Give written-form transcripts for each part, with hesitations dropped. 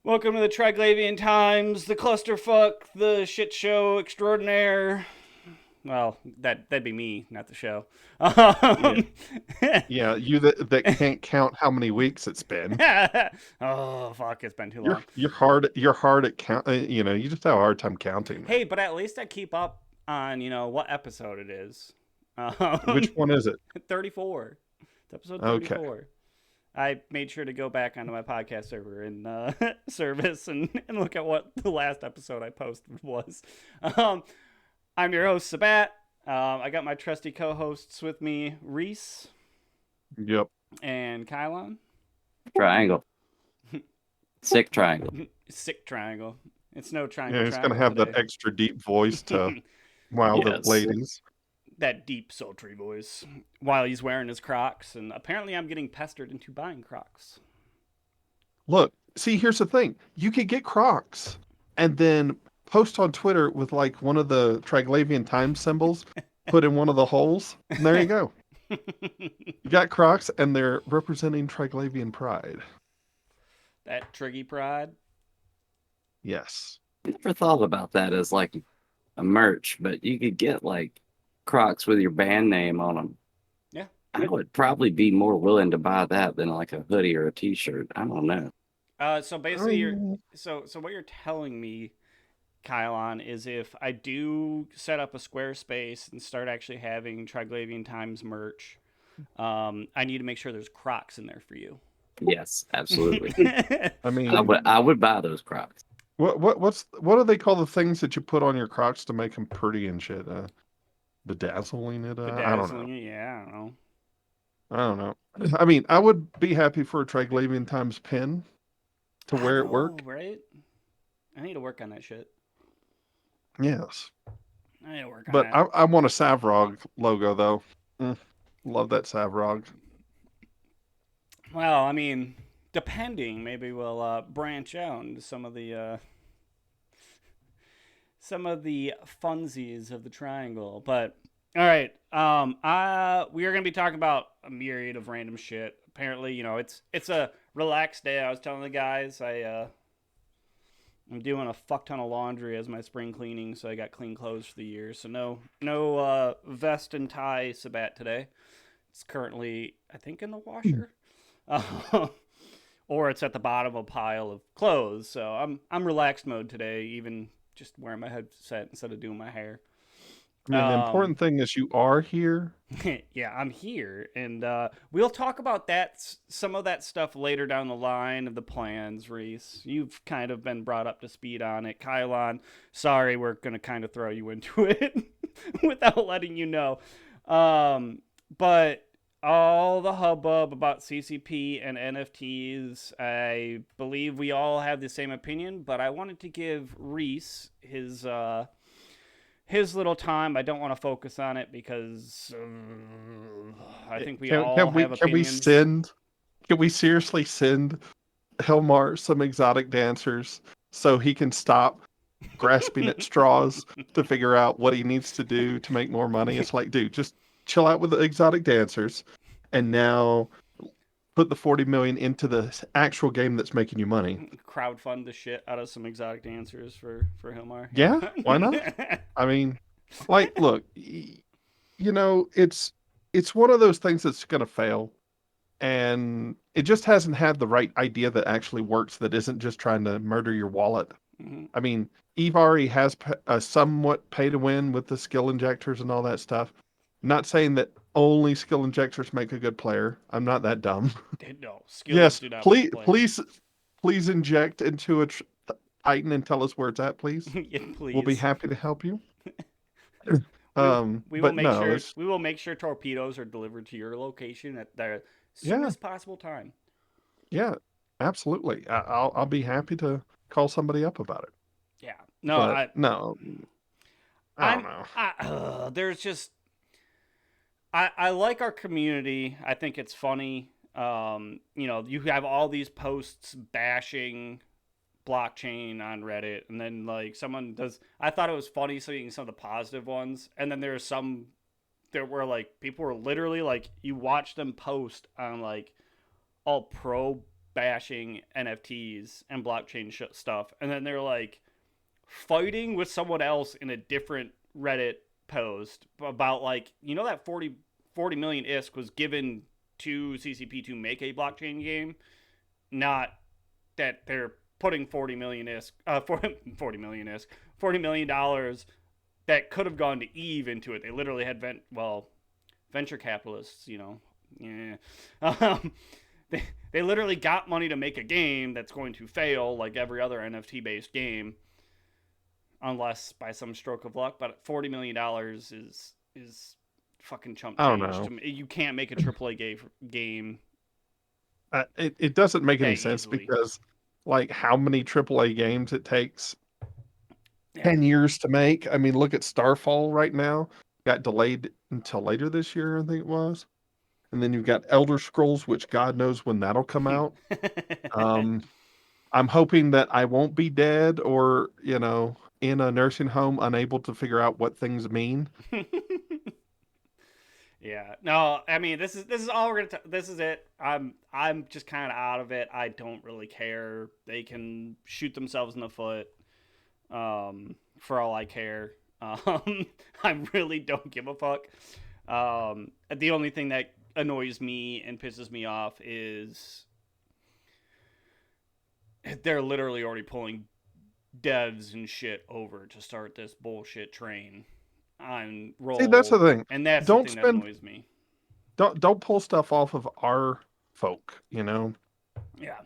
Welcome to the Triglavian Times, the clusterfuck, the shit show extraordinaire. Well, that'd be me, not the show. Yeah, Um, yeah. You that can't count how many weeks it's been. oh fuck, it's been too You're long. you're hard. You're hard at count. You just have a hard time counting, man. Hey, but at least I keep up on what episode it is. Which Um, one is it? 34. It's episode Okay. 34. I made sure to go back onto my podcast server and service and look at what the last episode I posted was. Um, I'm your host, Sabbat. I got my trusty co hosts with me, Reece Yep. and Kylon. Triangle. Sick triangle. Sick triangle. It's no Yeah, triangle he's gonna triangle have that today. extra deep voice to wow the Yes. ladies. That deep, sultry voice while he's wearing his Crocs. And apparently, I'm getting pestered into buying Crocs. Look, see, here's the thing. You could get Crocs and then post on Twitter with like one of the Triglavian time symbols put in one of the holes. And there you go. You got Crocs and they're representing Triglavian pride. That Triggy Pride. Yes. Never thought about that as like a merch, but you could get like Crocs with your band name on them. Yeah. I would probably be more willing to buy that than like a hoodie or a t-shirt. I don't know. So basically, so what you're telling me, Kylon, is if I do set up a Squarespace and start actually having Triglavian Times merch, I need to make sure there's Crocs in there for you. Yes, absolutely. I mean, I would buy those Crocs. what do they call the things that you put on your Crocs to make them pretty and shit? Bedazzling it. I don't know. Bedazzling it, yeah, I don't know. I don't know. I mean, I would be happy for a Triglavian Times pin to I wear at know, work. right? I need to work on that shit. Yes, I need to work on but that. I want a Savrog logo though. Mm, love that Savrog. Well, I mean, depending, maybe we'll branch out into some of the funsies of the triangle. But all right, we are gonna be talking about a myriad of random shit. Apparently, it's a relaxed day. I was telling the guys I'm doing a fuck ton of laundry as my spring cleaning, so I got clean clothes for the year. So no vest and tie Sabbat today. It's currently, I think, in the washer. Or it's at the bottom of a pile of clothes. So I'm relaxed mode today, even just wearing my headset instead of doing my hair. I mean, the important thing is you are here. Yeah, I'm here, and we'll talk about some of that stuff later down the line of the plans. Reese, you've kind of been brought up to speed on it. Kylon, sorry, we're gonna kind of throw you into it without letting you know. But all the hubbub about CCP and NFTs, I believe we all have the same opinion, but I wanted to give Reese his little time. I don't want to focus on it because I think we all have Can we opinions. seriously send Helmar some exotic dancers so he can stop grasping at straws to figure out what he needs to do to make more money? It's like, dude, just chill out with the exotic dancers, and now put the 40 million into the actual game that's making you money. Crowdfund the shit out of some exotic dancers for Hilmar. Yeah, why not? Yeah. I mean, like, look, it's one of those things that's going to fail, and it just hasn't had the right idea that actually works, that isn't just trying to murder your wallet. Mhm. I mean, Eve already has a somewhat pay to win with the skill injectors and all that stuff. I'm not saying that only skill injectors make a good player. I'm not that dumb. No, skills Yes, do not make please, players. please inject into a Titan and tell us where it's at, please. Yeah, We'll be please. happy to help you. We will But make no, sure it's we will make sure torpedoes are delivered to your location at the yeah, soonest possible time. yeah, absolutely. I'll be happy to call somebody up about it. Yeah. No, But no, I don't know. there's just I like our community. I think it's funny. You have all these posts bashing blockchain on Reddit, and then like someone does. I thought it was funny seeing some of the positive ones, and then there's some there were like people were literally like you watch them post on like all pro bashing NFTs and blockchain stuff, and then they're like fighting with someone else in a different Reddit post about like, that 40 million ISK was given to CCP to make a blockchain game, not that they're putting 40 million dollars that could have gone to Eve into it. They literally had venture capitalists, yeah. They literally got money to make a game that's going to fail like every other NFT based game, unless by some stroke of luck. But $40 million is fucking chump I don't change. know. You can't make a AAA game It doesn't make any that sense easily. because, like, how many AAA games it takes Yeah. 10 years to make. I mean, look at Starfall right now. Got delayed until later this year, I think it was. And then you've got Elder Scrolls, which God knows when that'll come out. I'm hoping that I won't be dead or, in a nursing home, unable to figure out what things mean. Yeah. No, I mean this is all we're gonna. This is it. I'm just kind of out of it. I don't really care. They can shoot themselves in the foot. For all I care. I really don't give a fuck. The only thing that annoys me and pisses me off is they're literally already pulling devs and shit over to start this bullshit train on roll. See, that's the thing. And that's Don't the thing spend- that annoys me. Don't pull stuff off of our folk, Yeah.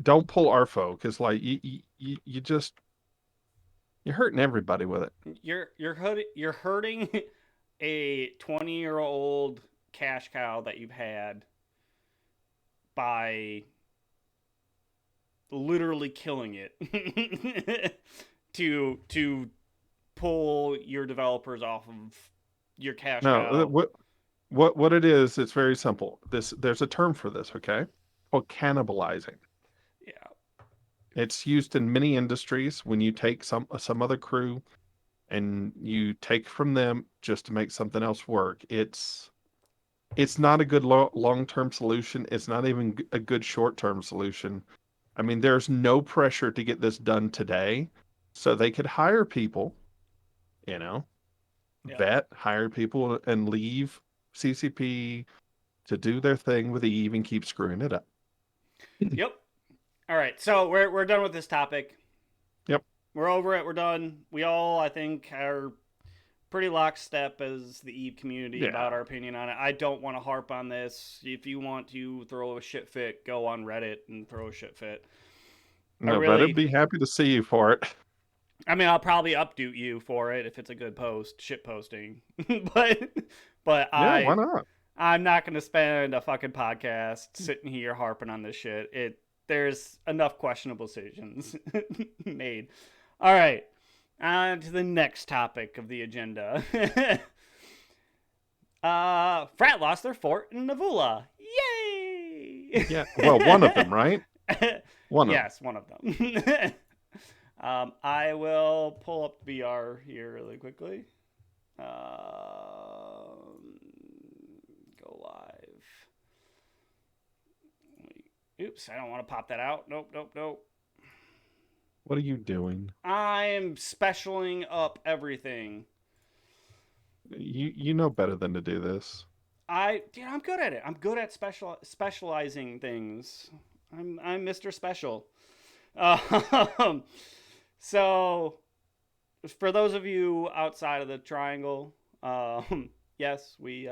Don't pull our folk. It's like you just you're hurting everybody with it. You're hurting a 20-year-old cash cow that you've had by literally killing it to pull your developers off of your cash cow. No, what it is, it's very simple. There's a term for this, okay? Called cannibalizing. Yeah. It's used in many industries when you take some other crew and you take from them just to make something else work. It's not a good long-term solution. It's not even a good short-term solution. I mean, there's no pressure to get this done today, so they could hire people, hire people and leave CCP to do their thing with Eve and keep screwing it up. Yep. All right, so we're done with this topic. Yep. We're over it. We're done. We all, I think, are pretty lockstep as the Eve community about our opinion on it. I don't want to harp on this. If you want to throw a shit fit, go on Reddit and throw a shit fit. No, Reddit be happy to see you for it. I mean, I'll probably updo you for it if it's a good post, shit posting. but why not? I'm not going to spend a fucking podcast sitting here harping on this shit. There's enough questionable decisions made. All right. On to the next topic of the agenda. Frat lost their fort in Navula. Yay! Yeah. Well, one of them, right? Yes, one of them. I will pull up VR here really quickly. Go live. Oops, I don't want to pop that out. Nope. What are you doing? I'm specialing up everything. You know better than to do this. I'm good at it. I'm good at specializing things. I'm Mr. Special. So, for those of you outside of the triangle, yes, we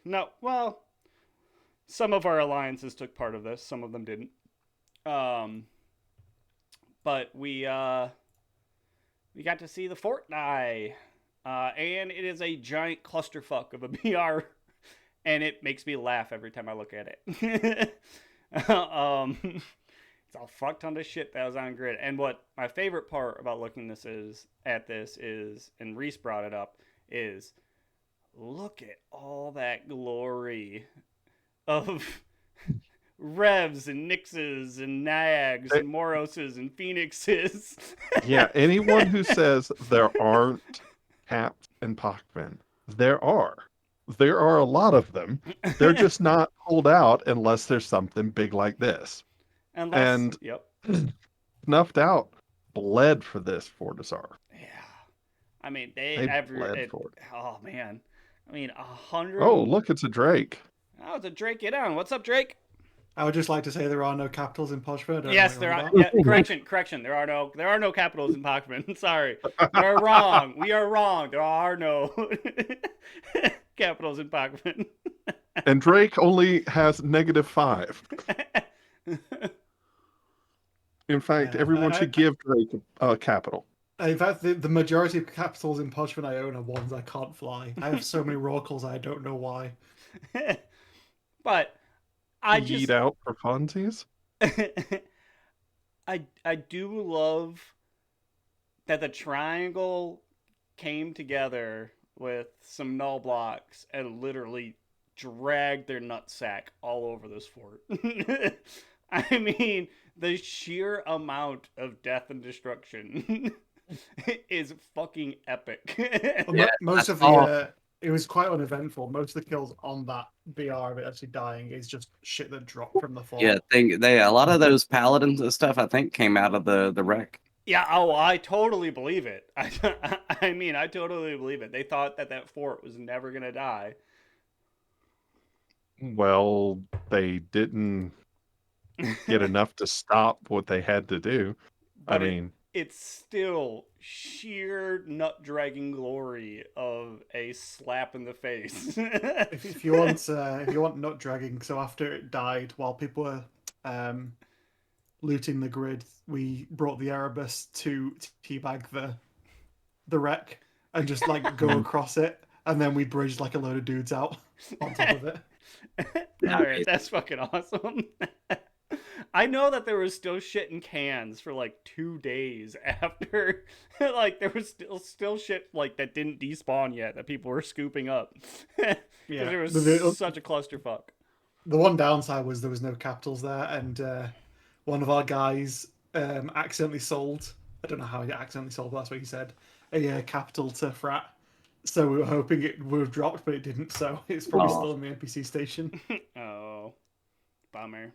no, well, some of our alliances took part of this. Some of them didn't. But we got to see the fort die. And it is a giant clusterfuck of a BR, and it makes me laugh every time I look at it. It's all fuck ton of shit that was on grid. And what my favorite part about looking at this is, and Reece brought it up, is look at all that glory of Revs and Nixes and Nags and Moroses and Phoenixes. Yeah, anyone who says there aren't Caps and Pachman, there are. there are a lot of them. They're just not pulled out unless there's something big like this. Unless, And yep. Snuffed Out bled for this Fortizar. Yeah. I mean, They bled for it. oh man. I mean, 100. Oh, look, it's a Drake. Oh, it's a Drake. Get on. What's up, Drake? I would just like to say there are no capitals in Podshford. I don't know Yes, what there you're are. on about. Yeah, correction. There are no capitals in Pokemon. Sorry, we're wrong. We are wrong. There are no capitals in Pokemon. And Drake only has -5. In fact, Yeah. everyone should give Drake a capital. In fact, the majority of capitals in Podshman I own are ones I can't fly. I have so many Rorquals I don't know why. But I Yeet just out for funsies. I do love that the triangle came together with some null blocks and literally dragged their nutsack all over this fort. I mean, the sheer amount of death and destruction is fucking epic. Well, Yeah, most that's of all. the it was quite uneventful. Most of the kills on that BR of it actually dying is just shit that dropped from the fort. Yeah, a lot of those paladins and stuff I think came out of the wreck. Yeah, oh, I totally believe it. I mean, I totally believe it. They thought that that fort was never gonna die. Well, they didn't get enough to stop what they had to do. I But mean, it's still sheer nut dragging glory of a slap in the face. If you want nut dragging, so after it died, while people were looting the grid, we brought the Erebus to teabag the wreck and just like go across it, and then we bridged like a load of dudes out on top of it. All right, that's fucking awesome. I know that there was still shit in cans for like 2 days after, like there was still shit like that didn't despawn yet that people were scooping up. Yeah, There was such a clusterfuck. The one downside was there was no capitals there, and one of our guys accidentally sold. I don't know how he accidentally sold, but that's what he said. A capital to Frat. So we were hoping it would have dropped, but it didn't. So it's probably still in the NPC station. Oh, bummer.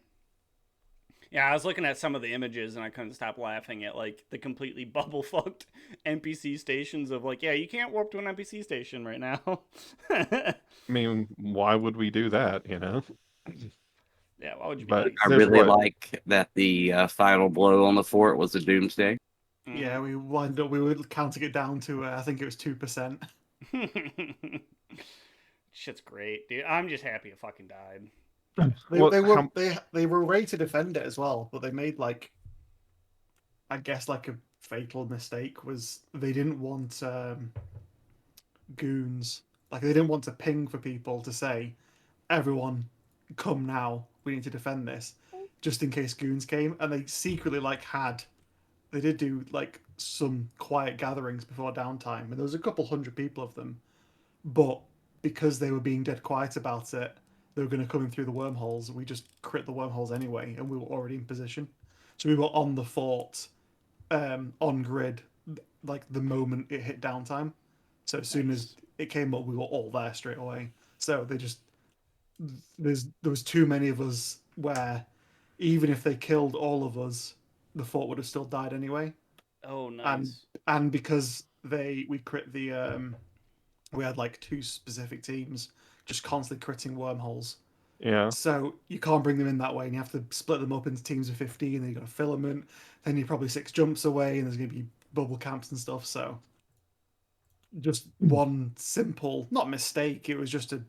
Yeah, I was looking at some of the images and I couldn't stop laughing at like the completely bubble fucked NPC stations of like, yeah, you can't warp to an NPC station right now. I mean, why would we do that? Yeah, why would you be But nice? I There's really what? like that the final blow on the fort was a doomsday. Yeah, we were counting it down to I think it was 2%. Shit's great, dude. I'm just happy it fucking died. They were ready to defend it as well, but they made like I guess like a fatal mistake was they didn't want goons, like they didn't want to ping for people to say everyone come now, we need to defend this, just in case goons came, and they secretly they did do like some quiet gatherings before downtime, and there was a couple hundred people of them, but because they were being dead quiet about it, they were going to come in through the wormholes. We just crit the wormholes anyway, and we were already in position, so we were on the fort, on grid, like the moment it hit downtime. So as soon as it came up, we were all there straight away. So there was too many of us where even if they killed all of us, the fort would have still died anyway. Oh, nice. And because we crit we had like two specific teams just constantly critting wormholes. Yeah. So you can't bring them in that way, and you have to split them up into teams of 15. And then you got a filament. Then you're probably 6 jumps away, and there's going to be bubble camps and stuff. So just one simple, not mistake. It was just a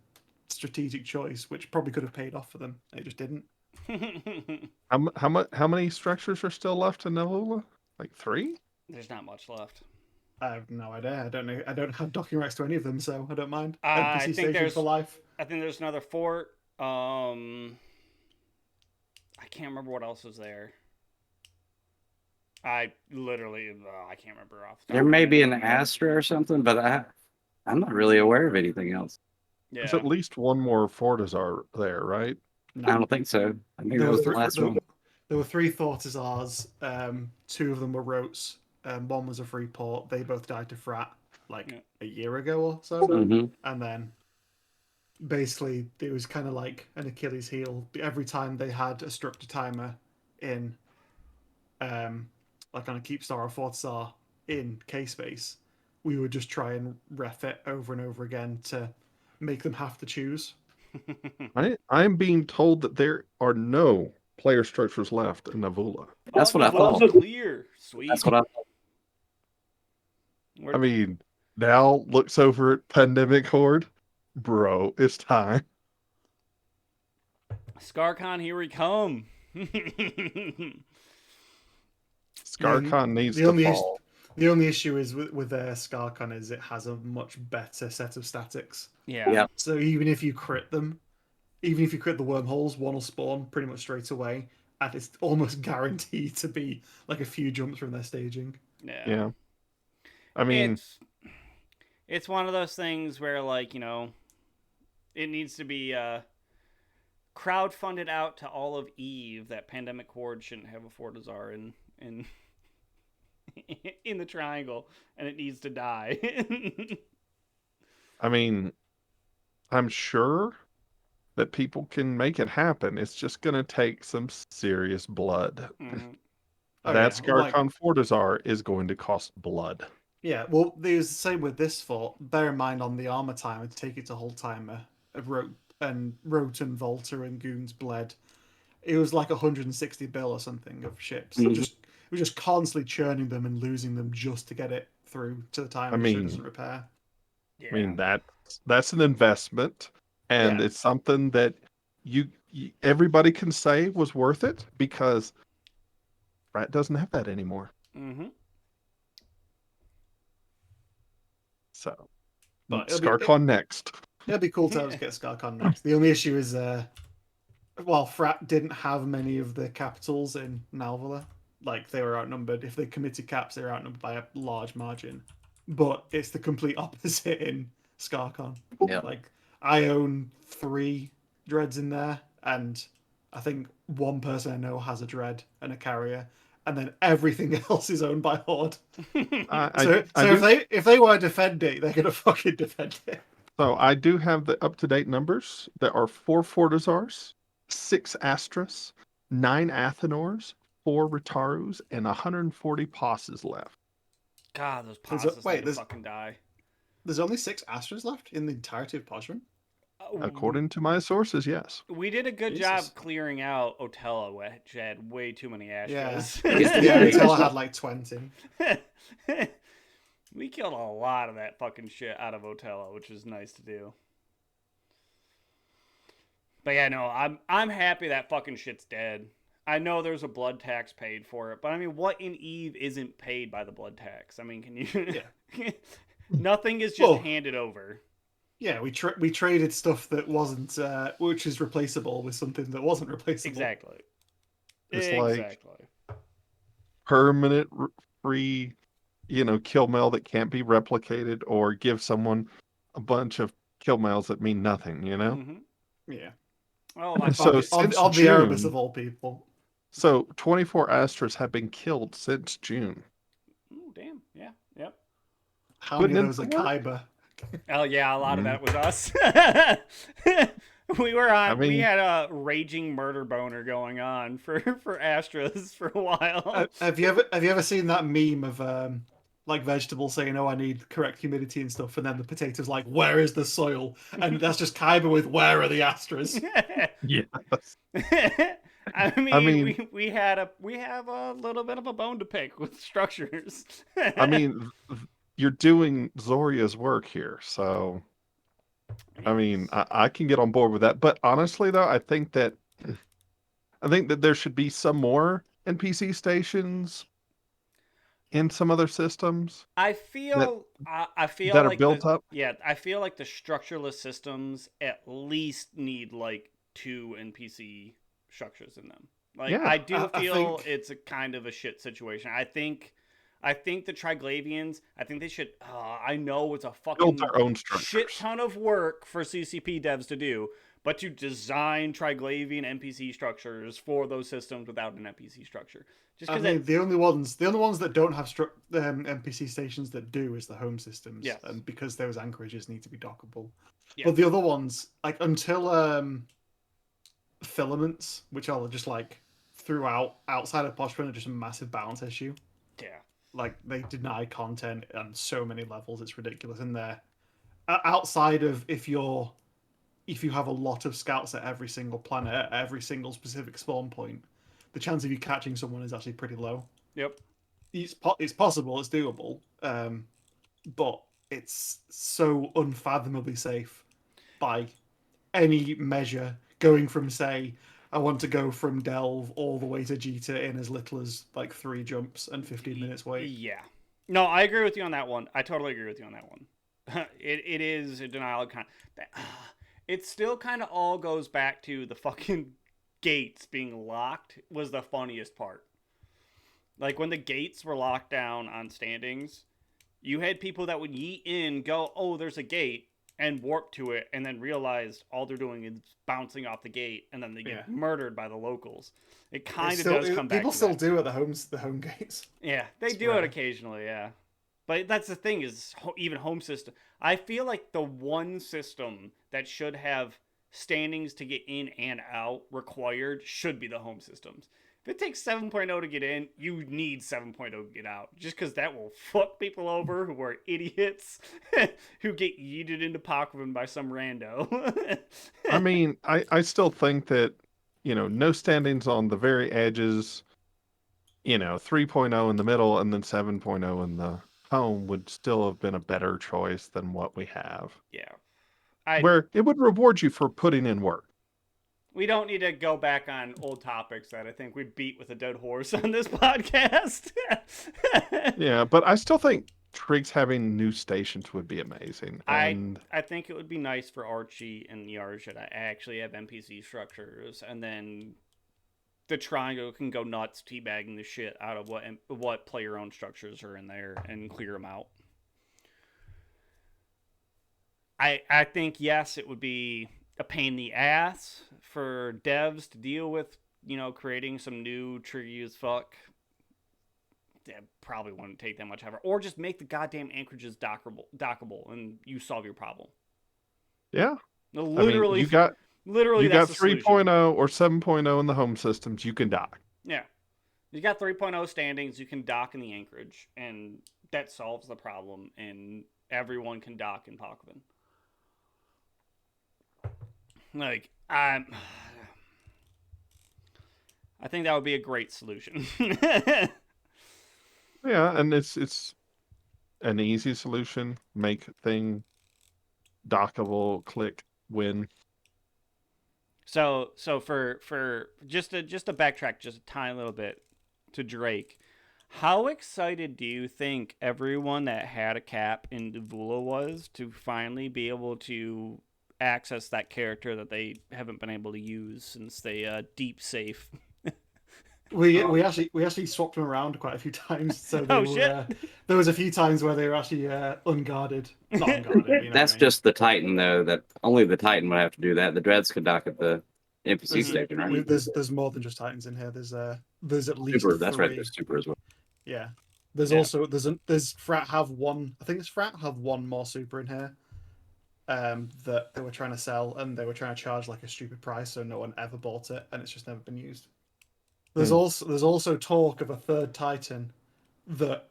strategic choice, which probably could have paid off for them. It just didn't. How many structures are still left in Nelula? Like 3? There's not much left. I have no idea. I don't know. I don't have docking rights to any of them, so I don't mind. I NPC think station for life. I think there's another fort. I can't remember what else was there. I literally, I can't remember off. There may be an Astra or something, but I'm not really aware of anything else. Yeah. There's at least one more Fortizar there, right? No. I don't think so. I think that was the last one. There were 3 Thortizars. 2 of them were Rotes. One was a free port. They both died to Frat like a year ago or so. Mhm. And then basically it was kind of like an Achilles heel. Every time they had a structure timer in, like on a keep star or fourth star in K space, we would just try and ref it over and over again to make them have to choose. I'm being told that there are no player structures left in Navula. That's Oh, what I Navula's thought. clear. Sweet. That's what I thought. I mean, Now looks over at Pandemic Horde. Bro, it's time. ScarCon, here we come. ScarCon needs the to only fall. the only issue is with ScarCon is it has a much better set of statics. Yeah. Yeah. So even if you crit them, even if you crit the wormholes, one will spawn pretty much straight away, and it's almost guaranteed to be like a few jumps from their staging. Yeah. I mean, it's one of those things where, like, it needs to be crowdfunded out to all of Eve that Pandemic Horde shouldn't have a Fortizar in in the triangle, and it needs to die. I mean, I'm sure that people can make it happen. It's just going to take some serious blood. Mhm. Oh, That yeah, like- ScarCon Fortizar is going to cost blood. Yeah, well, there's the same with this fort. Bear in mind on the armor timer to take it to whole timer, Rote and Volta and Goons bled. It was like 160 bill or something of ships. Mhm. It was just constantly churning them and losing them just to get it through to the timer. I So it mean- doesn't repair. Yeah. I mean, that's an investment, and Yeah. it's something that everybody can say was worth it because Rat doesn't have that anymore. Mm-hmm. So, But it'll be- ScarCon next. It'd be cool to get ScarCon next. The only issue is, well, Frat didn't have many of the capitals in Nalvala. Like, they were outnumbered. If they committed caps, they were outnumbered by a large margin. But it's the complete opposite in ScarCon. Yeah. Like, I own 3 dreads in there, and I think one person I know has a dread and a carrier, and then everything else is owned by Horde. So if they want to defend it, they're gonna fucking defend it. So I do have the up-to-date numbers. There are 4 Fortizars, 6 Astras, 9 Athenors, 4 Ritarus, and 140 Posses left. God, those There's pauses need to there's- fucking die. There's only 6 Astras left in the entirety of Poshman. According to my sources, yes. We did a good Jesus. job clearing out Otella, which had way too many Yeah, Astras. yeah. Until I had like 20. We killed a lot of that fucking shit out of Otella, which was nice to do. But yeah, no, I'm happy that fucking shit's dead. I know there's a blood tax paid for it, but I mean, what in Eve isn't paid by the blood tax? I mean, can you? Nothing is just handed over. Yeah, we traded stuff that wasn't, which is replaceable with something that wasn't replaceable. Exactly. It's exactly. like permanent free, kill mail that can't be replicated, or give someone a bunch of kill mails that mean nothing, Mm-hmm. Yeah. Oh, my So fucking... since on the June- Erebus of all people. So 24 Astras have been killed since June. Ooh, damn. Yeah. Yep. How many Putting of those in are the work. Kaiba? Oh yeah, a lot of that was us. We were on. We had a raging murder boner going on for Astras for a while. Have you ever seen that meme of like vegetables saying, "Oh, I need correct humidity and stuff," and then the potato's like, "Where is the soil?" And that's just Kaiba with, "Where are the Astras?" Yes. I mean, I mean- we have a little bit of a bone to pick with structures. I mean, you're doing Zoria's work here, so I mean, I can get on board with that. But honestly, though, I think that there should be some more NPC stations in some other systems. I feel that are like built up. Yeah, I feel like the structureless systems at least need like 2 NPC structures in them. Like Yeah. I do I feel think- it's a kind of a shit situation. I think the Triglavians, I think they should. I know it's a fucking Build their own shit structures. ton of work for CCP devs to do, but to design Triglavian NPC structures for those systems without an NPC structure. Just I because mean, the only ones that don't have NPC stations that do is the home systems, Yes. and because those anchorages need to be dockable. Yeah. But the other ones, like until filaments, which are just like throughout outside of Poshpin, are just a massive balance issue. Yeah. Like they deny content on so many levels, it's ridiculous. And they're outside of if you have a lot of scouts at every single planet, at every single specific spawn point, the chance of you catching someone is actually pretty low. Yep. It's possible, it's doable, but it's so unfathomably safe by any measure. Going from, say, I want to go from Delve all the way to Jita in as little as like 3 jumps and 15 minutes wait. Yeah. No, I agree with you on that one. I totally agree with you on that one. It is a denial of content. It still kind of all goes back to the fucking gates being locked was the funniest part. Like when the gates were locked down on standings, you had people that would yeet in, go, oh, there's a gate, and warp to it, and then realized all they're doing is bouncing off the gate, and then they get murdered by the locals. It kind of does come back. People to still that. do at the home gates. Yeah, they do it occasionally, yeah. But that's the thing is even home system. I feel like the one system that should have standings to get in and out required should be the home systems. If it takes 7.0 to get in, you need 7.0 to get out. Just because that will fuck people over who are idiots who get yeeted into Pokemon by some rando. I mean, I still think that, no standings on the very edges, 3.0 in the middle and then 7.0 in the home would still have been a better choice than what we have. Yeah. Where it would reward you for putting in work. We don't need to go back on old topics that I think we beat with a dead horse on this podcast. Yeah, but I still think Triggs having new stations would be amazing. And I think it would be nice for Archie and Yarja to actually have NPC structures, and then the Triangle can go nuts teabagging the shit out of what player-owned structures are in there and clear them out. I think, yes, it would be a pain in the ass for devs to deal with, creating some new tricky as fuck. That probably wouldn't take that much effort. Or just make the goddamn anchorages dockable and you solve your problem. Yeah. No, literally, you got that's the 3.0 or 7.0 in the home systems, you can dock. Yeah. You got 3.0 standings, you can dock in the anchorage, and that solves the problem, and everyone can dock in Pokemon. Like, I think that would be a great solution. Yeah, and it's an easy solution. Make thing dockable, click, win. So for just to backtrack just a tiny little bit to Drake, how excited do you think everyone that had a cap in Vula was to finally be able to access that character that they haven't been able to use since they deep safe? We actually swapped them around quite a few times. So shit. There was a few times where they were actually unguarded. Not unguarded. That's just the Titan, though. That only the Titan would have to do that. The Dreads could dock at the NPC station, right? There's more than just Titans in here. There's at least Super. That's 3. right. There's Super as well. Yeah. There's also there's Frat have one. I think it's Frat have one more Super in here. That they were trying to sell, and they were trying to charge like a stupid price, so no one ever bought it, and it's just never been used. There's also talk of a third Titan that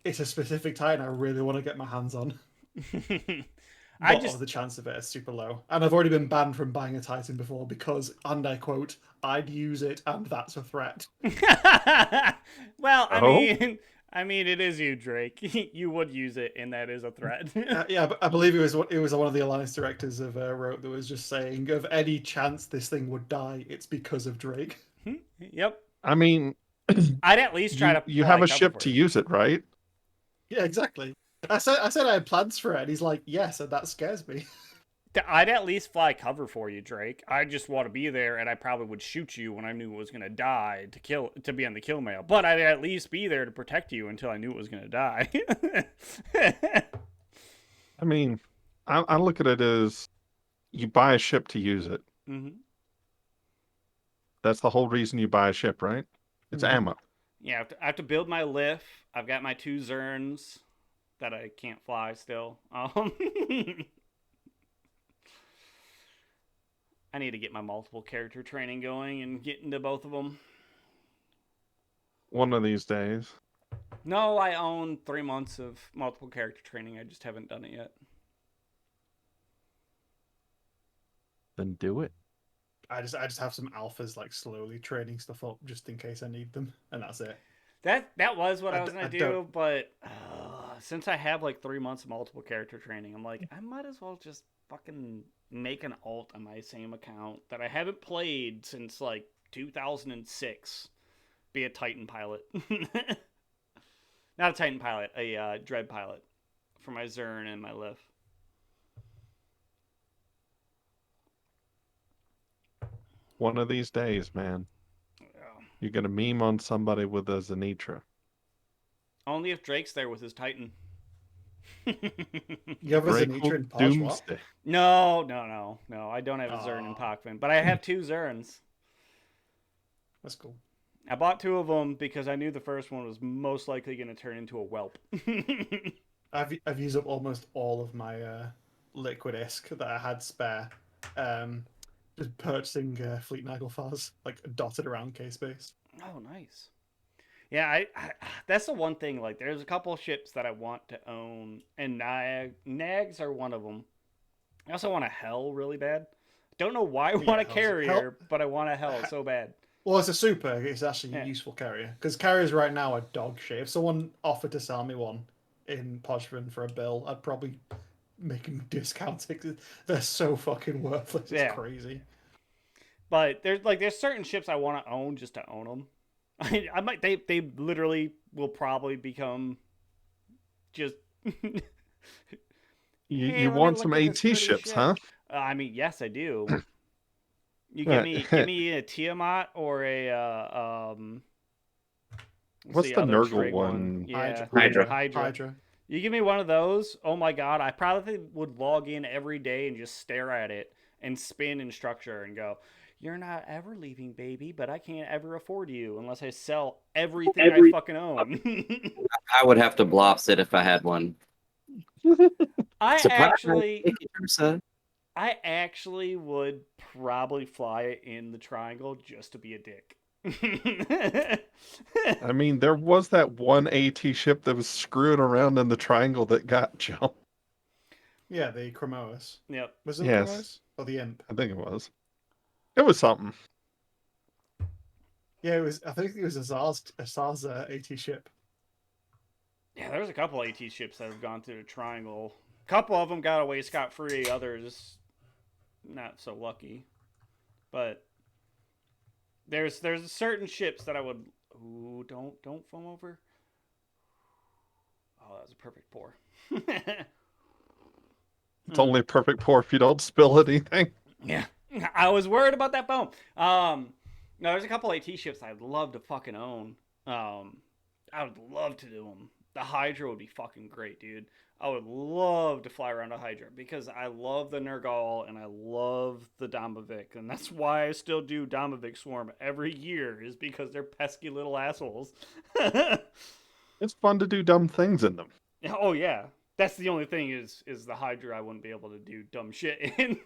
it's a specific Titan I really want to get my hands on. The chance of it is super low. And I've already been banned from buying a Titan before because, and I quote, I'd use it and that's a threat. Well, I mean, it is you, Drake. You would use it, and that is a threat. Yeah, but I believe it was one of the Alliance directors of wrote that was just saying, of any chance this thing would die, it's because of Drake. Yep. I mean, I'd at least try to. You have a ship to use it, right? Yeah, exactly. I said I had plans for it, and he's like, yes, and that scares me. I'd at least fly cover for you, Drake. I just want to be there, and I probably would shoot you when I knew it was going to die to be on the kill mail. But I'd at least be there to protect you until I knew it was going to die. I mean, I look at it as You buy a ship to use it. Mm-hmm. That's the whole reason you buy a ship, right? It's Mhm. ammo. Yeah, I have to build my lift. I've got my 2 Zerns that I can't fly still. I need to get my multiple character training going and get into both of them. One of these days. No, I own 3 months of multiple character training. I just haven't done it yet. Then do it. I just have some alphas like slowly training stuff up just in case I need them, and that's it. That was what I was I gonna do, don't- but since I have like 3 months of multiple character training, I'm like, I might as well just fucking make an alt on my same account that I haven't played since like 2006. Be a Titan pilot, not a Titan pilot, a Dread pilot for my Zern and my Lift. One of these days, man. Yeah. You're gonna meme on somebody with a Zenitra. Only if Drake's there with his Titan. You have a Drake Zenitra will in Posh, what? doomsday. No. I don't have a Zern in Aw. Pockman, but I have 2 Zerns. That's cool. I bought 2 of them because I knew the first one was most likely going to turn into a whelp. I've used up almost all of my liquid isk that I had spare. Just purchasing Fleet Nagelfars, like dotted around K-Space. Oh, nice. Yeah, I that's the one thing. Like, there's a couple of ships that I want to own, and Nags are one of them. I also want a Hell really bad. Don't know why I Yeah, want a Hell's- carrier, Hell- but I want a Hell so bad. Well, it's a super. It's actually Yeah. a useful carrier because carriers right now are dog shit. If someone offered to sell me one in Podgman for a bill, I'd probably make them discount it. 'Cause they're so fucking worthless. It's Yeah. crazy. But there's certain ships I want to own just to own them. I might they literally will probably become just. You, Hey, you let me want look some at this AT pretty ships, ship. huh? I mean, yes, I do. You Right. give me a Tiamat or a What's the other Nurgle trig one? Yeah, Hydra. Hydra. You give me one of those. Oh my god, I probably would log in every day and just stare at it and spin in structure and go, "You're not ever leaving, baby, but I can't ever afford you unless I sell everything I fucking own." I would have to blops it if I had one. I Surprise! actually Thank you, Ursa. I actually would probably fly it in the triangle just to be a dick. I mean, there was that one AT ship that was screwing around in the triangle that got jumped. Yeah, the Chromois. Yep. Was it Yes. the Chromois? Or the Imp? I think it was. It was something. Yeah, it was. I think it was a SARS AT ship. Yeah, there's a couple AT ships that have gone through the triangle. A couple of them got away scot-free, others not so lucky. But there's certain ships that I would don't foam over. Oh, that was a perfect pour. It's only a perfect pour if you don't spill anything. Yeah. I was worried about that foam. No, there's a couple AT ships I'd love to fucking own. I would love to do them. The Hydra would be fucking great, dude. I would love to fly around a Hydra because I love the Nergal and I love the Domovic, and that's why I still do Domovic Swarm every year is because they're pesky little assholes. It's fun to do dumb things in them. Oh yeah, that's the only thing is the Hydra I wouldn't be able to do dumb shit in.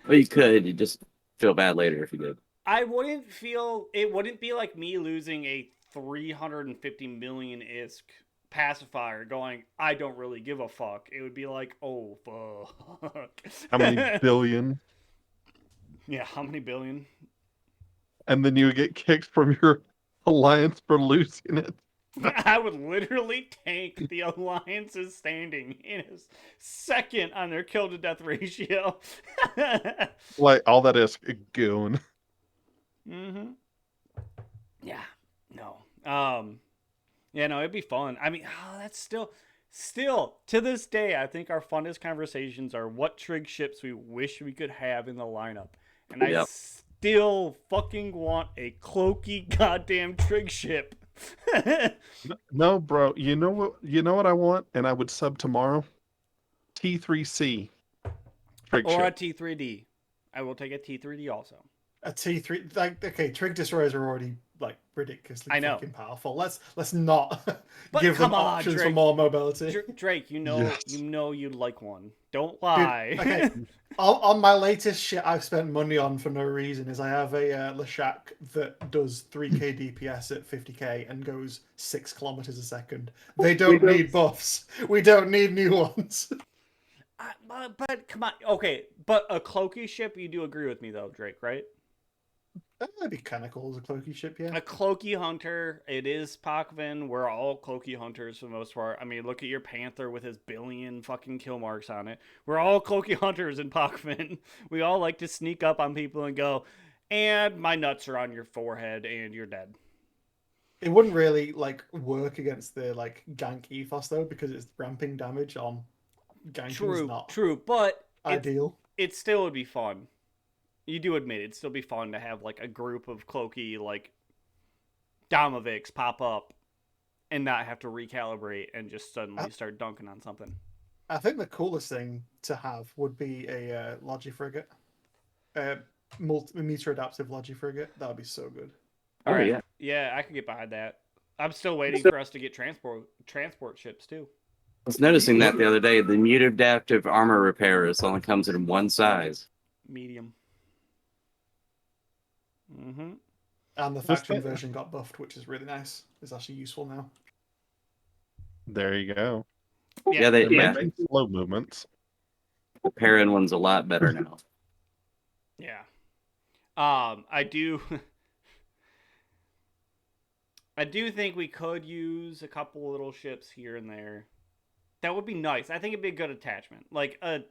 Well, you could. You just feel bad later if you did. I wouldn't feel it wouldn't be like me losing a 350 million ISK pacifier going, I don't really give a fuck. It would be like, oh fuck. How many billion? Yeah, how many billion? And then you get kicked from your alliance for losing it. I would literally tank the Alliance's standing in a second on their kill to death ratio. Like, all that is a goon. Mm-hmm. Yeah. No. Yeah, no, it'd be fun. I mean, that's still to this day, I think our funnest conversations are what trig ships we wish we could have in the lineup. And I Yep. still fucking want a cloaky goddamn trig ship. No, bro. You know what I want? And I would sub tomorrow? T3C. Trig Or a ship. T3D. I will take a T3D also. A T3, like, okay, Trig destroyers are already like ridiculously I know. fucking powerful. Let's not But give them come on, options for Drake. more mobility. Drake, Yes. you know you'd like one. Don't Dude, lie. okay. On my latest shit I've spent money on for no reason is I have a Leshak that does 3k DPS at 50k and goes 6 kilometers a second. They don't need buffs. We don't need new ones. But come on. Okay, but a cloaky ship, you do agree with me though, Drake, right? That'd be kind of cool as a cloaky ship, yeah. A cloaky hunter. It is Pakvin. We're all cloaky hunters for the most part. I mean, look at your Panther with his billion fucking kill marks on it. We're all cloaky hunters in Pakvin. We all like to sneak up on people and go, and my nuts are on your forehead and you're dead. It wouldn't really like work against the like gank ethos though, because it's ramping damage on ganking is not True, but ideal. it still would be fun. You do admit it'd still be fun to have like a group of cloaky like Domovics pop up and not have to recalibrate and just suddenly start dunking on something. I think the coolest thing to have would be a Logi frigate, meter adaptive Logi frigate. That would be so good. Oh, All right. yeah. Yeah, I could get behind that. I'm still waiting for us to get transport ships too. I was noticing that the other day. The mute adaptive armor repairers only comes in one size. Medium. Mm-hmm. And the faction version got buffed, which is really nice. It's actually useful now. There you go. Yeah, They're yeah. making slow movements. The Perrin one's a lot better now. Yeah. I do I do think we could use a couple little ships here and there. That would be nice. I think it'd be a good attachment. Like a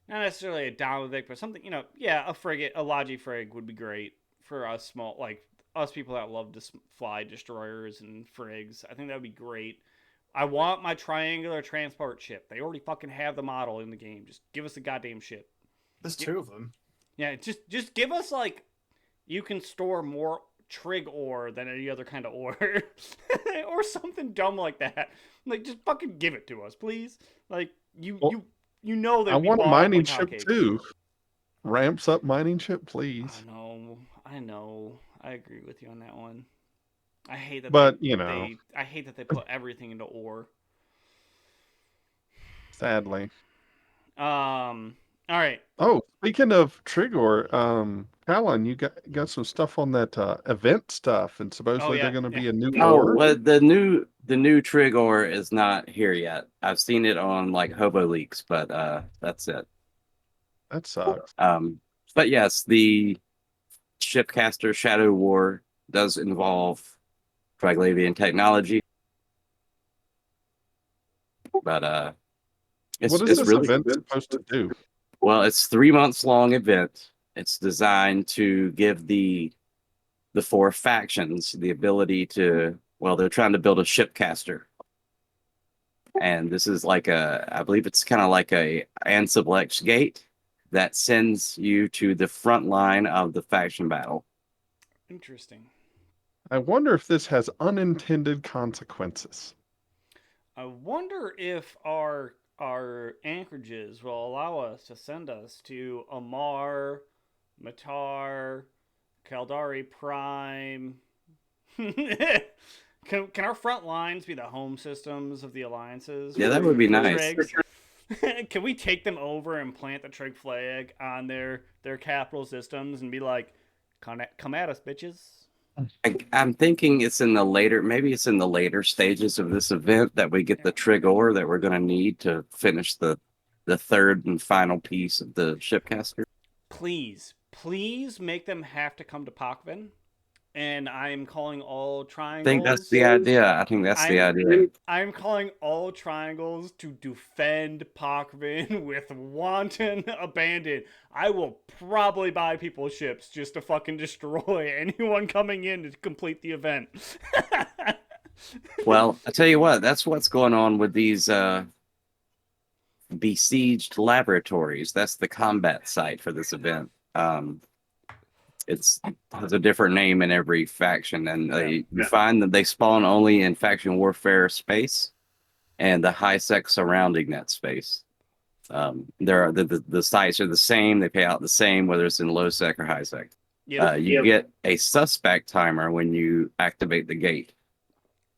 not necessarily a Domovic, but something, a frigate, a Logi frig would be great for us small, like us people that love to fly destroyers and frigs. I think that would be great. I want my triangular transport ship. They already fucking have the model in the game. Just give us the goddamn ship. There's 2 of them. Yeah, just give us like you can store more trig ore than any other kind of ore or something dumb like that. Like just fucking give it to us, please. Like you know that I want a mining ship too. Ramps up mining ship, please. I know. I agree with you on that one. I hate that. But I hate that they put everything into ore. Sadly. All right. Oh, speaking of Trigor, Kylon, you got some stuff on that event stuff, and supposedly they're going to be a new ore. Well, the new trig ore is not here yet. I've seen it on like Hobo Leaks, but that's it. That sucks. But yes, the Shipcaster Shadow War does involve Triglavian technology. But what is this event supposed to do? Well, it's 3 months long event. It's designed to give the 4 factions the ability to, well, they're trying to build a shipcaster. And this is like I believe it's kind of like a Ansiblex gate that sends you to the front line of the faction battle. Interesting. I wonder if this has unintended consequences. I wonder if our anchorages will allow us to send us to Amar, Matar, Kaldari Prime. Can our front lines be the home systems of the alliances? Yeah, that would be nice. Can we take them over and plant the trig flag on their capital systems and be like, come at us, bitches? I'm thinking it's in the later stages of this event that we get the trig ore that we're going to need to finish the third and final piece of the shipcaster. Please make them have to come to Pakvin. And I'm calling all triangles. I think that's the idea. I'm calling all triangles to defend Pakvin with wanton abandon. I will probably buy people's ships just to fucking destroy anyone coming in to complete the event. Well, I tell you what, that's what's going on with these besieged laboratories. That's the combat site for this event. It has a different name in every faction, and you find that they spawn only in faction warfare space and the high sec surrounding that space. The sites are the same. They pay out the same, whether it's in low sec or high sec. Yep. You get a suspect timer when you activate the gate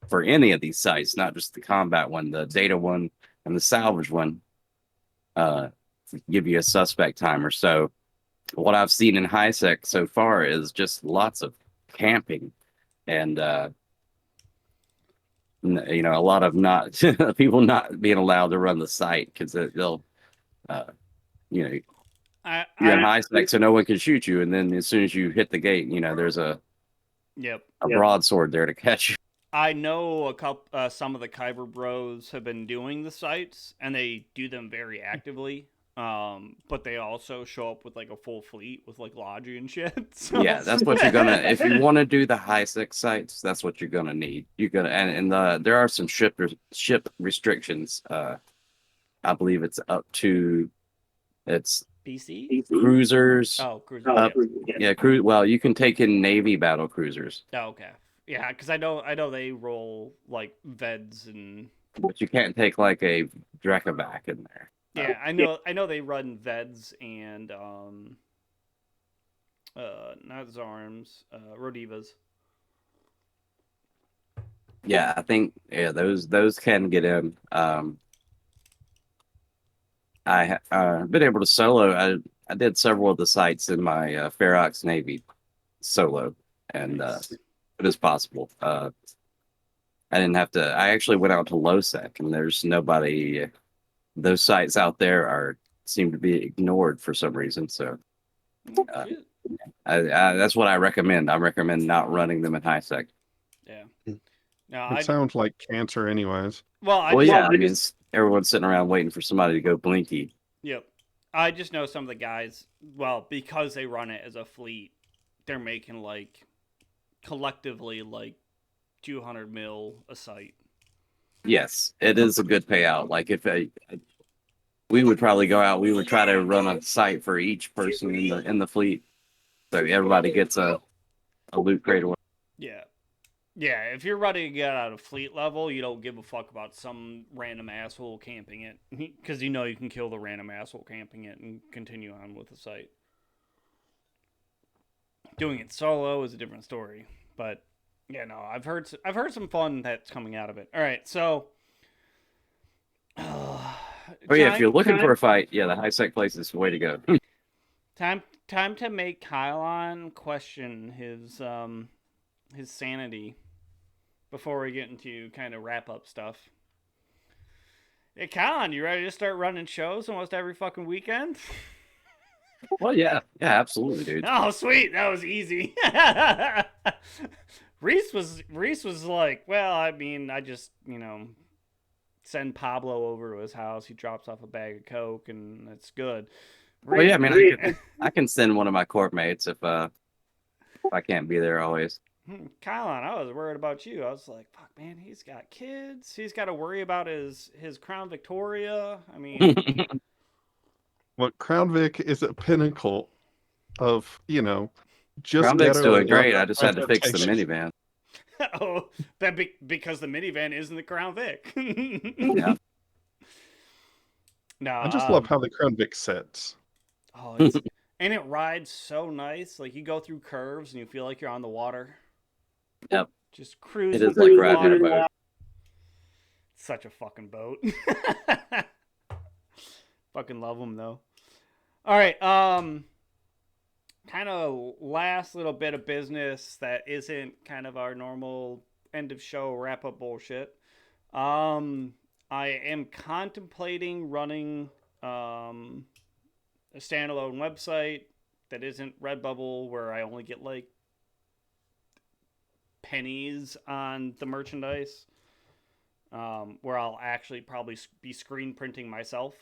for any of these sites, not just the combat one, the data one, and the salvage one. Give you a suspect timer. So what I've seen in high sec so far is just lots of camping and a lot of not people not being allowed to run the site because they'll you know you're in high sec, so no one can shoot you, and then as soon as you hit the gate, there's a broadsword there to catch you. I know some of the Kyber bros have been doing the sites, and they do them very actively. But they also show up with like a full fleet with like lodging and shit. So. Yeah, that's what you're gonna. If you want to do the high sec sites, that's what you're gonna need. You're gonna and there are some ship restrictions. I believe it's up to BC cruisers. Oh, cruisers. Yeah, Well, you can take in Navy battle cruisers. Oh, okay. Yeah, because I know they roll like Veds and. But you can't take like a Drekavac in there. Yeah, I know they run Veds and not Zarms, Rodivas. Yeah, I think those can get in. I've been able to solo. I did several of the sites in my Ferox Navy solo, and it is possible. I didn't have to. I actually went out to low sec, and there's nobody. Those sites out there seem to be ignored for some reason. So that's what I recommend. I recommend not running them in high sec. Yeah. No, It sounds like cancer, anyways. I mean, everyone's sitting around waiting for somebody to go blinky. Yep. I just know some of the guys, because they run it as a fleet, they're making like collectively like 200 mil a site. Yes, it is a good payout. Like if we would probably go out, we would try to run a site for each person in the fleet, so everybody gets a loot crate. Yeah. Yeah, if you're ready to get out of fleet level, you don't give a fuck about some random asshole camping it, because you know you can kill the random asshole camping it and continue on with the site. Doing it solo is a different story, but yeah, no, I've heard some fun that's coming out of it. All right, so. If you're looking for a fight, the high sec place is the way to go. Time to make Kylon question his sanity before we get into kind of wrap up stuff. Hey, Kylon, you ready to start running shows almost every fucking weekend? Well, yeah, absolutely, dude. Oh, sweet, that was easy. Reece was like, well, I mean, I just send Pablo over to his house. He drops off a bag of Coke, and that's good. Well, yeah, I mean, I can send one of my corp mates if I can't be there always. Kylon, I was worried about you. I was like, fuck, man, he's got kids. He's got to worry about his Crown Victoria. I mean... Well, Crown Vic is a pinnacle of, just Crown Vic's doing great. I just had to fix the minivan. Oh, because the minivan isn't the Crown Vic. Yeah. No, I just love how the Crown Vic sits. Oh, and it rides so nice. Like you go through curves and you feel like you're on the water. Yep. Just cruising. It is like riding a boat. Such a fucking boat. Fucking love them though. All right. Kind of last little bit of business that isn't kind of our normal end of show wrap up bullshit. I am contemplating running a standalone website that isn't Redbubble, where I only get like pennies on the merchandise, where I'll actually probably be screen printing myself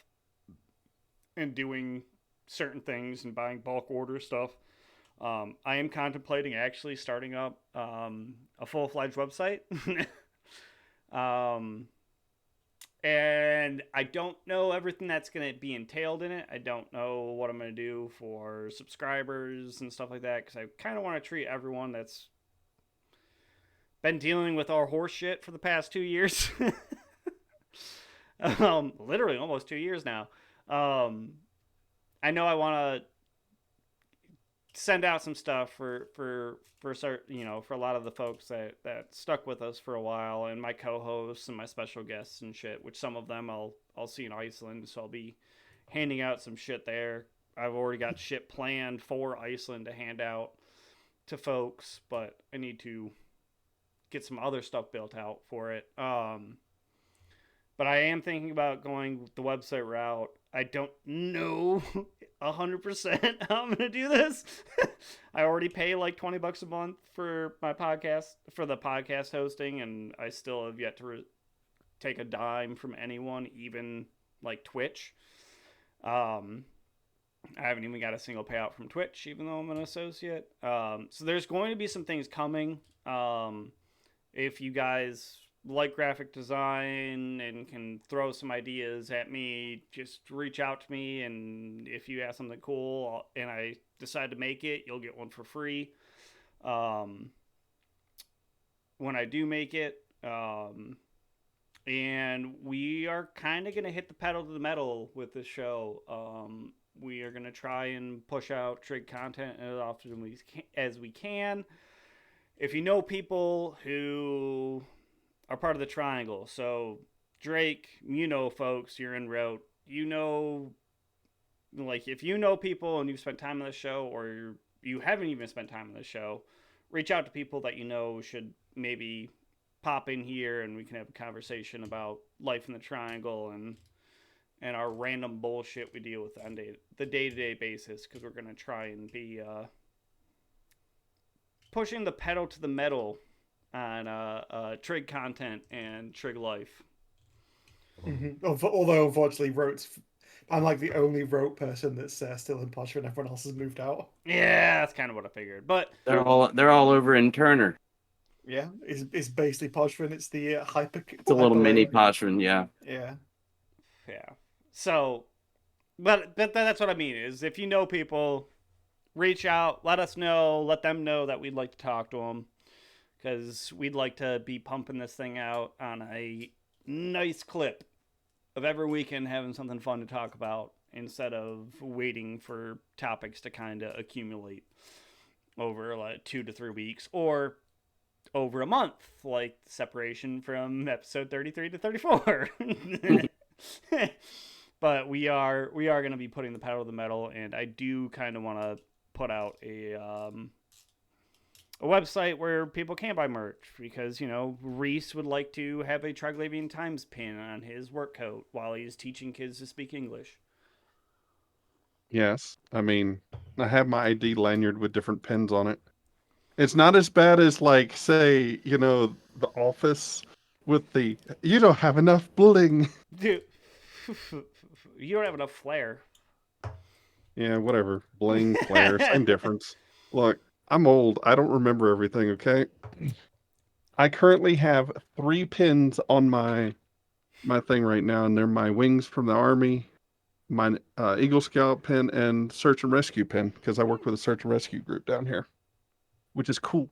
and doing certain things and buying bulk order stuff. I am contemplating actually starting up a full-fledged website. And I don't know everything that's going to be entailed in it. I don't know what I'm going to do for subscribers and stuff like that, because I kind of want to treat everyone that's been dealing with our horse shit for the past 2 years. Literally almost 2 years now. I know I want to send out some stuff for a lot of the folks that stuck with us for a while, and my co-hosts and my special guests and shit, which some of them I'll see in Iceland, so I'll be handing out some shit there. I've already got shit planned for Iceland to hand out to folks, but I need to get some other stuff built out for it. But I am thinking about going the website route. I don't know 100% how I'm gonna do this. I already pay like $20 a month for my podcast, for the podcast hosting, and I still have yet to take a dime from anyone, even like Twitch. I haven't even got a single payout from Twitch, even though I'm an associate. So there's going to be some things coming. If you guys like graphic design and can throw some ideas at me, just reach out to me. And if you have something cool and I decide to make it, you'll get one for free. When I do make it, and we are kind of going to hit the pedal to the metal with this show. We are going to try and push out trig content as often as we can. If you know people who are part of the triangle, so Drake, you know folks, you're en route, you know, like if you know people and you've spent time on the show, or you haven't even spent time on the show, reach out to people that you know should maybe pop in here and we can have a conversation about life in the triangle and our random bullshit we deal with on the day-to-day basis, because we're going to try and be pushing the pedal to the metal on trig content and trig life. Although, unfortunately, I'm like the only rote person that's still in Podger and everyone else has moved out. Yeah, that's kind of what I figured. But They're all over in Turner. Yeah, it's basically Podger. It's the hyper. It's a little mini Podger, yeah. Yeah. Yeah. So, but that's what I mean is if you know people, reach out, let us know, let them know that we'd like to talk to them, because we'd like to be pumping this thing out on a nice clip of every weekend having something fun to talk about instead of waiting for topics to kind of accumulate over like 2 to 3 weeks or over a month, like separation from episode 33 to 34. But we are going to be putting the pedal to the metal, and I do kind of want to put out a website where people can buy merch, because, you know, Reece would like to have a Triglavian Times pin on his work coat while he's teaching kids to speak English. Yes. I mean, I have my ID lanyard with different pins on it. It's not as bad as, like, say, you know, The Office with the, you don't have enough bling. Dude, you don't have enough flair. Yeah, whatever. Bling, flare, same difference. Look, I'm old. I don't remember everything, okay? I currently have 3 pins on my thing right now, and they're my wings from the Army, my Eagle Scout pin, and search and rescue pin, because I work with a search and rescue group down here, which is cool.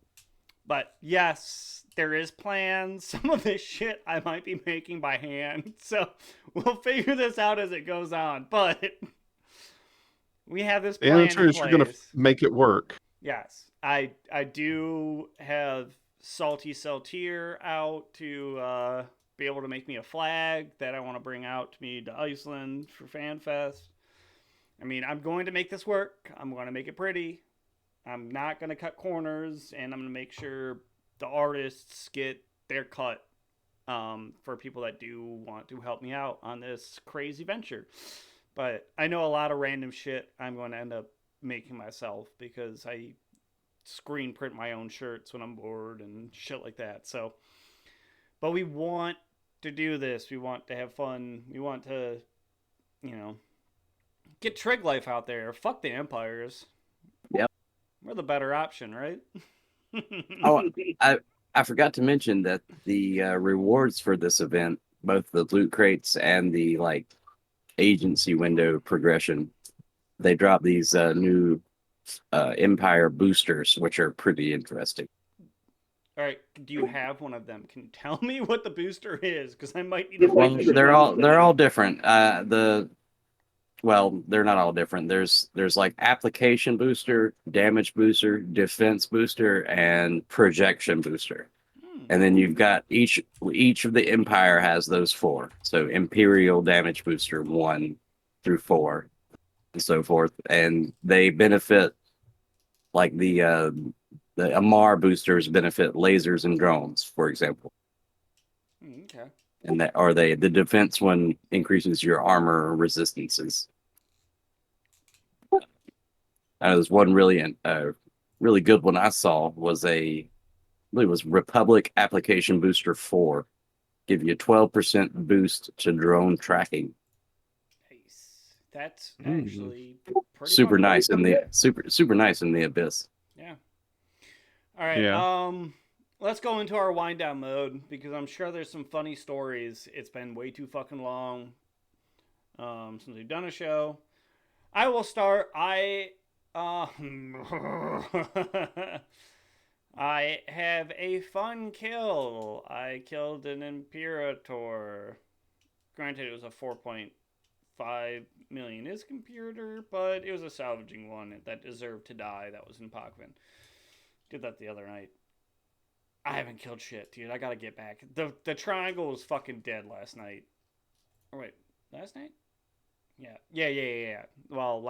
But yes, there is plans. Some of this shit I might be making by hand, so we'll figure this out as it goes on. But we have this The plan answer in is you're going to place. make it work. Yes, I do have Salty Saltier out to be able to make me a flag that I want to bring out to me to Iceland for FanFest. I mean, I'm going to make this work. I'm going to make it pretty. I'm not going to cut corners, and I'm going to make sure the artists get their cut for people that do want to help me out on this crazy venture. But I know a lot of random shit I'm going to end up making myself, because I screen print my own shirts when I'm bored and shit like that. So, but we want to do this. We want to have fun. We want to, you know, get trig life out there. Fuck the empires. Yep. We're the better option, right? Oh, I forgot to mention that the rewards for this event, both the loot crates and the like agency window progression, they drop these new Empire boosters, which are pretty interesting. All right, do you have one of them? Can you tell me what the booster is? Because I might need to Well, find shit they're out. all different. well, they're not all different. There's like application booster, damage booster, defense booster, and projection booster. Hmm. And then you've got each of the Empire has those four. So Imperial damage booster 1 through 4 and so forth. And they benefit like the Amar boosters benefit lasers and drones, for example. Okay. And that are they the defense one increases your armor resistances. There's one really good one I saw was I believe it was Republic Application Booster 4. Give you a 12% boost to drone tracking. Nice. That's Mm. actually pretty Super fucking nice cool. in the super nice in the Abyss. Yeah. All right. Yeah. Let's go into our wind down mode because I'm sure there's some funny stories. It's been way too fucking long since we've done a show. I will start. I have a fun kill. I killed an Imperator. Granted, it was a 4.5 million is computer, but it was a salvaging one that deserved to die. That was in Pakvin. Did that the other night. I haven't killed shit, dude. I gotta get back. The triangle was fucking dead last night. Or wait, last night? Yeah. Well,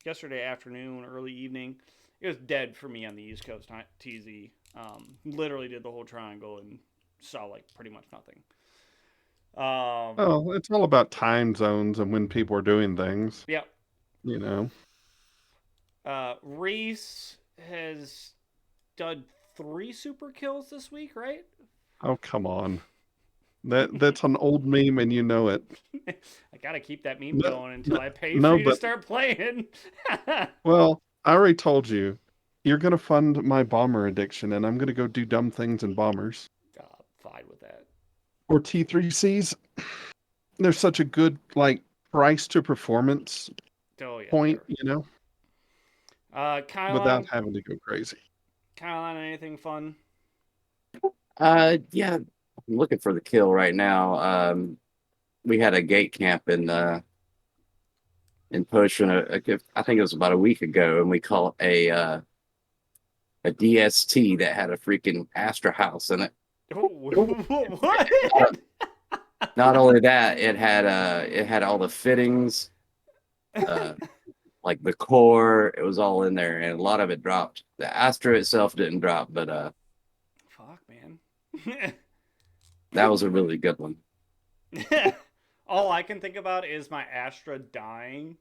yesterday afternoon, early evening, it was dead for me on the East Coast TZ. Literally did the whole triangle and saw like pretty much nothing. Oh, it's all about time zones and when people are doing things. Yeah. You know. Reece has done 3 super kills this week, right? Oh, come on. That's an old meme, and you know it. I gotta keep that meme No, going until I pay no, for you to but start playing. well, I already told you, you're gonna fund my bomber addiction, and I'm gonna go do dumb things in bombers Fine with that. or T3Cs. There's such a good like price to performance Oh yeah. point, you know, without Kylon, having to go crazy. anything fun? Yeah, I'm looking for the kill right now. We had a gate camp in Potion. I think it was about a week ago, and we caught a DST that had a freaking Astra house in it. What? Not only that, it had all the fittings, like the core. It was all in there, and a lot of it dropped. The Astra itself didn't drop, but Fuck, man. that was a really good one. All I can think about is my Astra dying.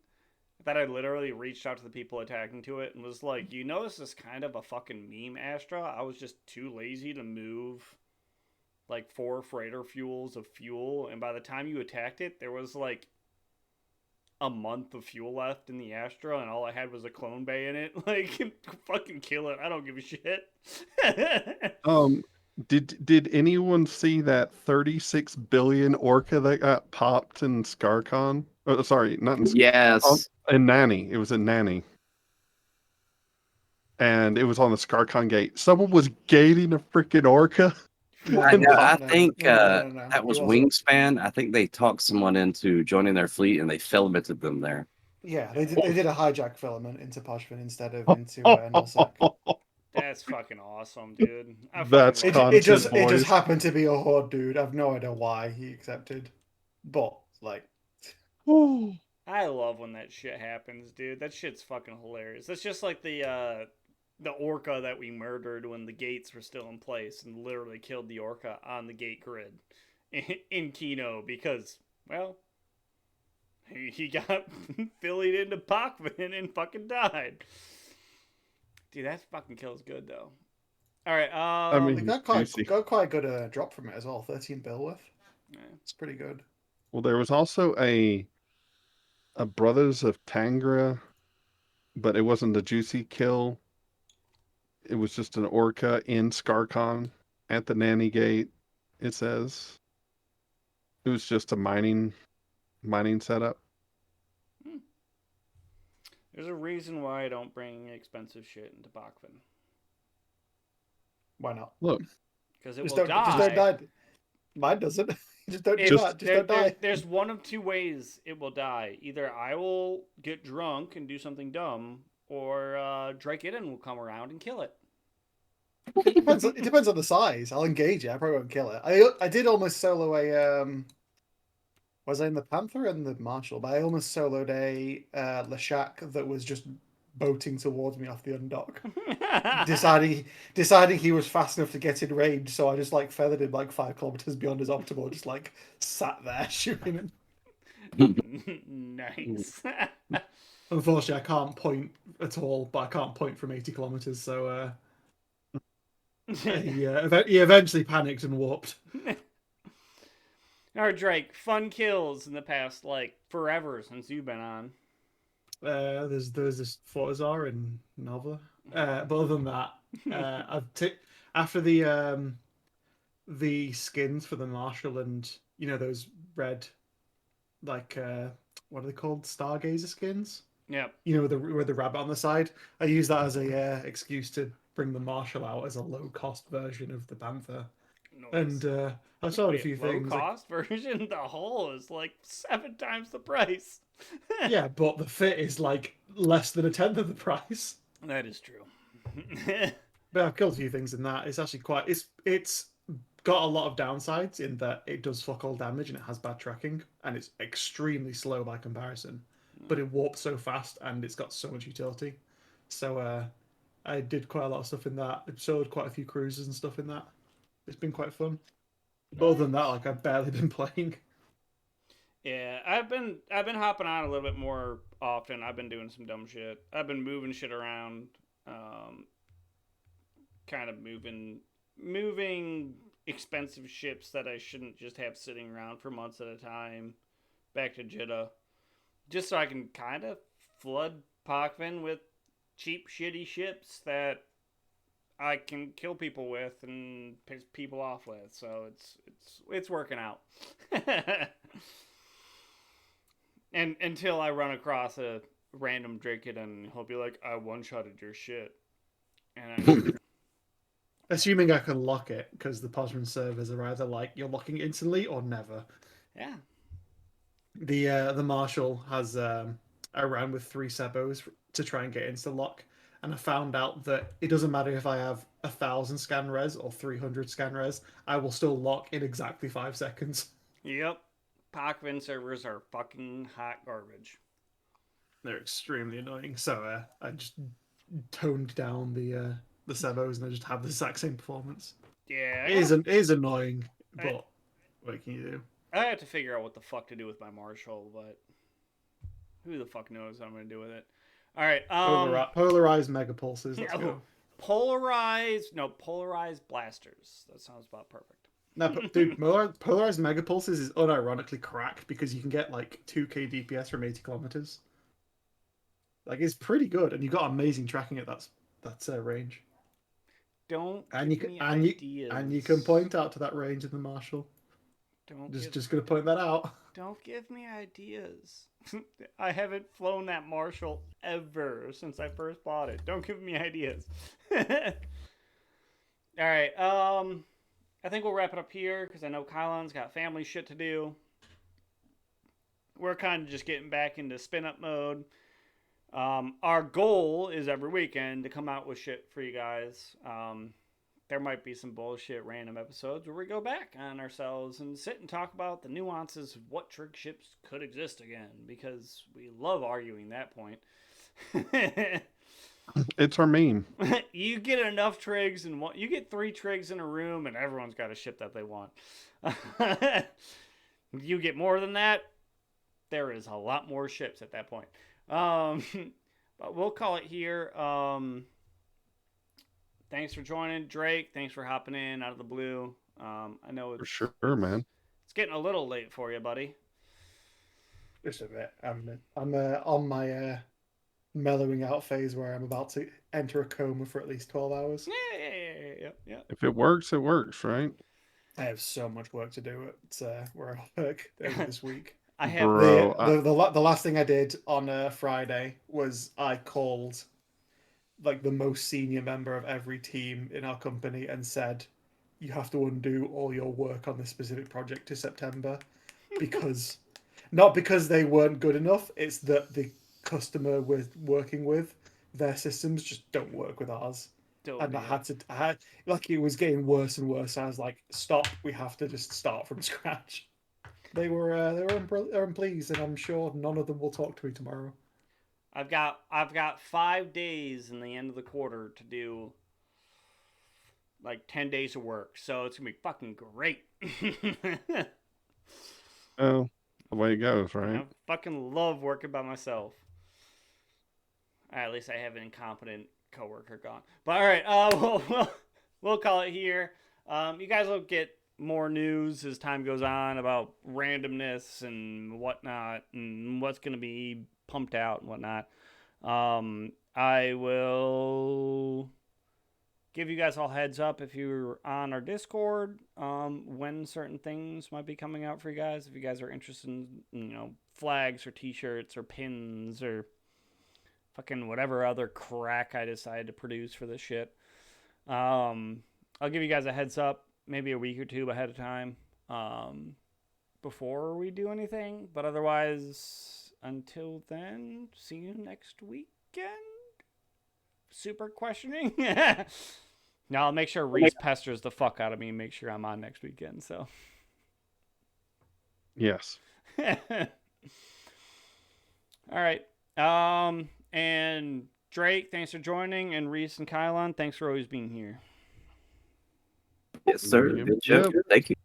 That I literally reached out to the people attacking to it and was like, you know, this is kind of a fucking meme Astra. I was just too lazy to move like 4 freighter fuels of fuel. And by the time you attacked it, there was like a month of fuel left in the Astra, and all I had was a clone bay in it. Like, fucking kill it. I don't give a shit. Did anyone see that 36 billion orca that got popped in ScarCon? Oh, sorry, not in Yes. in Nanny. It was in Nanny. And it was on the ScarCon gate. Someone was gating a freaking orca. I think No. that was It wasn't. Wingspan. I think they talked someone into joining their fleet, and they filamented them there. Yeah, they did a hijack filament into Pashvin instead of into Nullsec. That's fucking awesome, dude. I That's fucking love It content, just boys. happened to be a horde dude. I've no idea why he accepted, but like, I love when that shit happens, dude. That shit's fucking hilarious. That's just like the orca that we murdered when the gates were still in place and literally killed the orca on the gate grid in Kino because, well, he got fillied into Pakvin and fucking died. Dude, that fucking kills good though. All right, I mean, they got quite good drop from it as well. 13 bill worth. yeah. It's pretty good. well, there was also a Brothers of Tangra, but it wasn't a juicy kill. It was just an orca in ScarCon at the Nanny Gate. It says it was just a mining setup. There's a reason why I don't bring expensive shit into Pakvin. Why not? Look, Because it Just will don't die. die. Mine doesn't. Just don't do If that. Just don't die. there's one of two ways it will die. Either I will get drunk and do something dumb, or Drake Iden will come around and kill it. It depends. It depends on the size. I'll engage it. I probably won't kill it. I did almost solo a was I in the Panther and the Marshal? But I almost soloed a Leshak that was just boating towards me off the undock. deciding he was fast enough to get in range, so I just like feathered him like 5 kilometers beyond his optimal, just like sat there shooting him. Nice. Unfortunately, I can't point at all, but I can't point from 80 kilometers, so he eventually panicked and warped. All right, Drake, fun kills in the past, like, forever since you've been on. There's this Fortizar in Nova. But other than that, after the skins for the Marshal and those red, like what are they called, Stargazer skins? Yep. With the rabbit on the side. I use that as a excuse to bring the Marshal out as a low cost version of the Panther. Nice. And I saw a few things. Low cost version, the hull is like 7 times the price. Yeah, but the fit is like less than a tenth of the price. That is true. But I've killed a few things in that. It's actually quite. It's got a lot of downsides in that it does fuck all damage and it has bad tracking and it's extremely slow by comparison. But it warps so fast and it's got so much utility. So I did quite a lot of stuff in that. I soloed quite a few cruisers and stuff in that. It's been quite fun. But other than that, like I've barely been playing. Yeah, I've been hopping on a little bit more often. I've been doing some dumb shit. I've been moving shit around, kind of moving expensive ships that I shouldn't just have sitting around for months at a time back to Jeddah, just so I can kind of flood Pakvin with cheap, shitty ships that I can kill people with and piss people off with. So it's working out. And until I run across a random Drake and he'll be like, I one-shotted your shit. And Assuming I can lock it, because the Posman servers are either like you're locking it instantly or never. yeah. The Marshal has I ran with 3 Sebos to try and get insta lock, and I found out that it doesn't matter if I have 1,000 scan res or 300 scan res, I will still lock in exactly 5 seconds. Yep. Pakvin servers are fucking hot garbage. They're extremely annoying. So I just toned down the Sebos and I just have the exact same performance. Yeah. It is annoying, but what can you do? I have to figure out what the fuck to do with my Marshal, but who the fuck knows what I'm going to do with it. All right. Polarized megapulses. Let's go. Polarized blasters. That sounds about perfect. No, dude, polarized megapulses is unironically crack because you can get like 2k DPS from 80 kilometers. Like it's pretty good, and you got amazing tracking at that range. Don't and give me ideas. And you can point out to that range in the Marshal. Just gonna point that out. Don't give me ideas. I haven't flown that Marshal ever since I first bought it. Don't give me ideas. All right. I think we'll wrap it up here because I know Kylon's got family shit to do. We're kind of just getting back into spin up mode. Our goal is every weekend to come out with shit for you guys. There might be some bullshit random episodes where we go back on ourselves and sit and talk about the nuances of what trig ships could exist again, because we love arguing that point. It's our meme. You get enough trigs and you get 3 trigs in a room and everyone's got a ship that they want. You get more than that, there is a lot more ships at that point. But we'll call it here. Thanks for joining, Drake. Thanks for hopping in out of the blue. I know it's, For sure, man. It's getting a little late for you, buddy. Just a bit. I'm on my mellowing out phase where I'm about to enter a coma for at least 12 hours. Yeah. If it works, I have so much work to do at where I work this week. I have the last thing I did on Friday was I called like the most senior member of every team in our company and said, you have to undo all your work on this specific project to September because not because they weren't good enough, it's that the customer we're working with, their systems just don't work with ours. And I had like it was getting worse and worse. I was like, stop, we have to just start from scratch. They were unpleased, and I'm sure none of them will talk to me tomorrow. I've got 5 days in the end of the quarter to do like 10 days of work, so it's gonna be fucking great. Oh, the way it goes, right? I fucking love working by myself. At least I have an incompetent coworker gone. But all right, we'll call it here. You guys will get more news as time goes on about randomness and whatnot, and what's going to be pumped out and whatnot. I will give you guys all heads up if you're on our Discord when certain things might be coming out for you guys. If you guys are interested in flags or T-shirts or pins or fucking whatever other crack I decided to produce for this shit. I'll give you guys a heads up, maybe a week or two ahead of time, before we do anything. But otherwise, until then, see you next weekend. Super questioning. Now I'll make sure Reece pesters the fuck out of me and make sure I'm on next weekend. So. Yes. All right. And Drake, thanks for joining, and Reece and Kylon, thanks for always being here. Yes, sir. Yep. Good job. Thank you.